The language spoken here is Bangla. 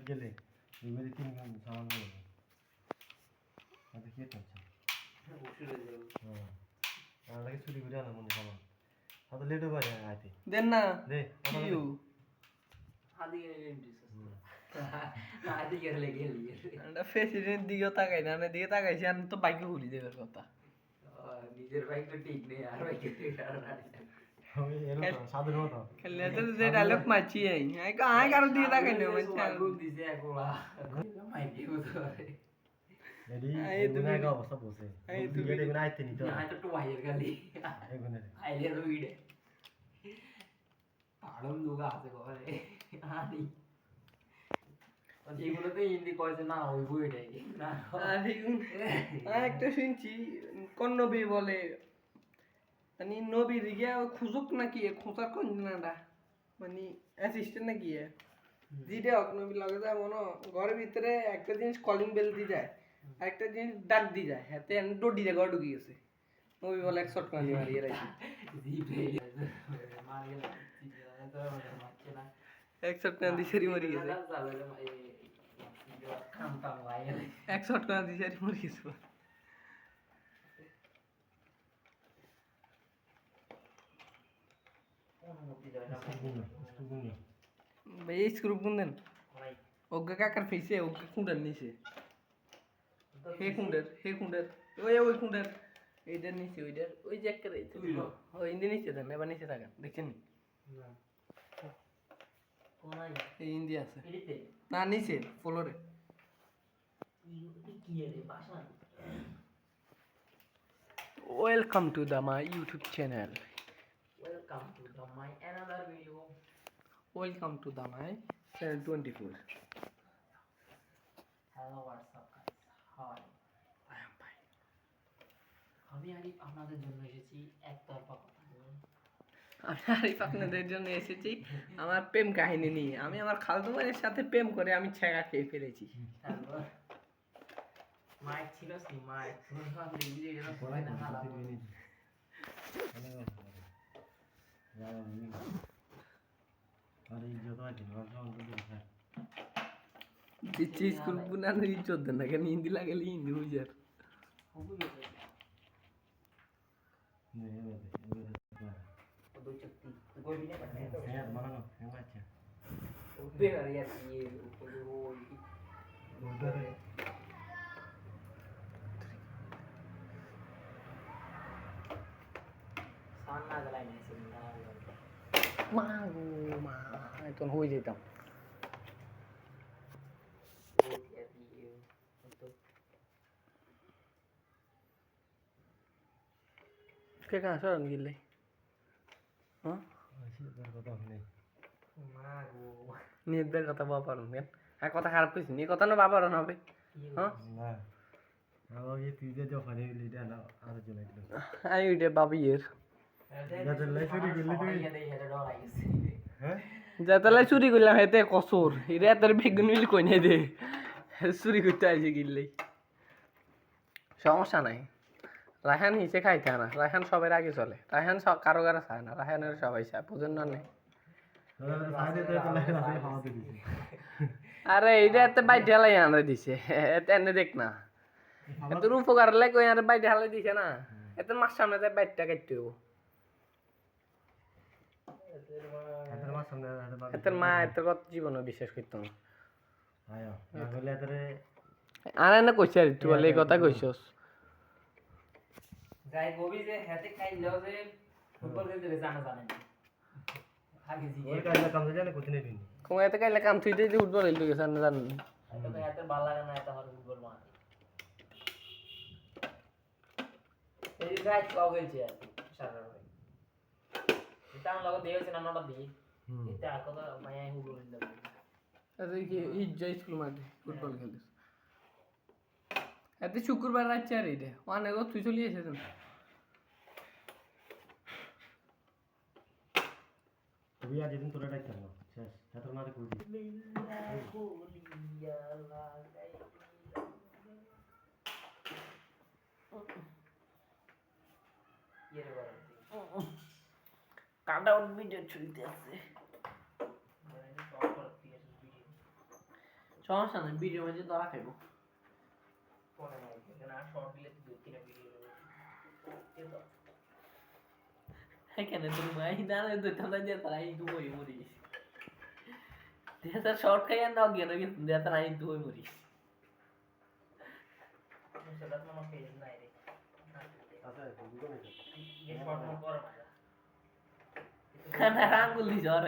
গেলে মেরে 3 দিন সামান করে কি করছে হ্যাঁ আমরা কি চুরি করে আনা মনে সামান কত লেট হবে আইতে দেন না দে কিউ আদি এন্ডিস আদি গেলে গেলি আমরা প্রেসিডেন্ট দিকে তাকাই না না দিকে তাকাইছি আর তো বাইকে ঘুরি দেবার কথা নিজের বাইক তো ঠিক নেই আর বাইকে আমি এরকম সাধুর মতো খেললে তো যে ডায়লগ মারছি আই কারো দিকে তাকাই না গুল দিছে একলা মাইকে বুঝরে এই দুনিয়া অবস্থা বসে এই দুনিয়া আইতে নি তো আই তো ওয়াইয়ের গালি এগুনে আইলে রুইডে আড়ম দুগা আছে ঘরে আনি এগুলোতে হিন্দি কয়েছে না ওই বইটাই না একটা শুনছি কোন নবী বলে মানে নবী দিকে খুঁজুক নাকি খোঁজার কোন না মানে অ্যাসিস্ট্যান্ট নাকি যেটা হোক নবী লাগে যায় মনে ঘরের ভিতরে একটা জিনিস কলিং বেল দিয়ে যায় আর একটা জিনিস ডাক দিয়ে যায় হাতে ডোডি দিয়ে ঘর ঢুকে গেছে নবী বলে এক শট মারি মারিয়ে রাখি এক শট না দিয়ে সেরি মরি গেছে এক শট না দিয়ে সেরি মরি গেছে ভাই স্ক্রু কোন দেন ওগা কাকার ফেসে ওগা কুন্ডার নিচে হে কুন্ডার ওই কুন্ডার এইটার নিচে ওইটার ওই যে একটা রয়েছে ওই ইন্দি নিচে দেন এবার নিচে থাকেন দেখছেন এই ইন্দি আছে না নিচে ফ্লোরে welcome to the my YouTube channel Welcome to my another video. Welcome to the my channel 24 Hello, what's up guys? How are you? I am fine. আমি আরিফ আপনাদের জন্য এসেছি একতরফা কথা বলবো। আমি আরিফ আপনাদের জন্য এসেছি আমার প্রেম কাহিনী নিয়ে আমি আমার খালতো ভাইয়ের সাথে প্রেম করে আমি ছেঁকা খেয়ে ফেলেছি তারপর মাইক ছিল সেই মাইক শুনলাম ভিডিও এর পরে না হালা আরে যত আছে ভাষণ তো দেখা চিজ স্কুল বুনানো ইজ্জত দেন না কেন হিন্দি লাগালে হিন্দি বুঝার দুই চুক্তি গোল দিনে পাঠাই হ্যাঁ মানো হ্যাঁ আচ্ছা উঠবে আর ইয়ার কি উপরে ওই বলতে সান্না গলাই নাই সিনা মা গো মা এখন হয়ে যেতাম কে কাজ সরন গিলে হ্যাঁ তার কথা নেই মাগো নিজেদের কথা বাপারন কেন আর কথা খারাপ কইছি নি কথা না বাপারন হবে হ্যাঁ না আমাকে তুই যে জফানি লিডা না আর চলে গেল আই ওইটা বাবিয়ের হ্যাঁ যাতালাই চুরি করলাম হেতে কসর এরা এত বেগুন মিল কই নাই দে চুরি করতে আইছে গিললেই সমস্যা নাই রায়হান হিসে খাইতে না রায়হান সবার আগে চলে রায়হান কারো কারো চায় না রায়হানের সবাই চায় বুঝেন না নেই আরে এইটা এত বাইট ঢালাই আনতে দিছে এত এনে দেখ না এত উপকার লাগে ওই আর বাইট ঢালাই দিছে না এত মাস সামনে যায় বাইটটা কাটতে হবো এত মা এত কত জীবনে বিশ্বাস করতো না আর না কইছে আর তুই বলে এই কথা কইছস যাই গবি যে হেতে খাই যাও যে ফুটবল খেলতে জানা জানে না আগে জি ওই কাজটা কাম জানে কোথায় নেই কোন এত কাইলে কাম তুই দিয়ে ফুটবল খেলতে গেছ না জান এটা তো হেতে ভালো লাগে না এটা আমার ফুটবল মা এই গাই কাও গেছে সারা ভাই এটা আমার লাগো দেইছে না নাম্বার দি এটা কত মায়া ফুটবল খেলতে এত কি ইজ্জা স্কুল মাঠে ফুটবল খেলিস এত শুক্রবার রাত চার এটা অনেক তুই চলে এসেছেন তুমি আজ দিন তোরা ডাকতাম না শেষ এত মারে কই দি কাটা ভিডিও ছুরিতে আছে সমস্যা নাই ভিডিও মাঝে ধরা খাইব পরে নাই এখানে আর শর্ট দিলে 2-3 ভিডিও এই তো এখানে তোর মাই দাঁড়ে দুইটা দিয়ে তারাই দুই মরিস দেশার শর্ট খাই না গিয়ে নাকি দিয়ে তারাই দুই মরিস সেটা তো আমার পেজ নাই রে আচ্ছা দুটো মিনিট এই শর্ট মো করে না খানা আঙ্গুল দিছ আর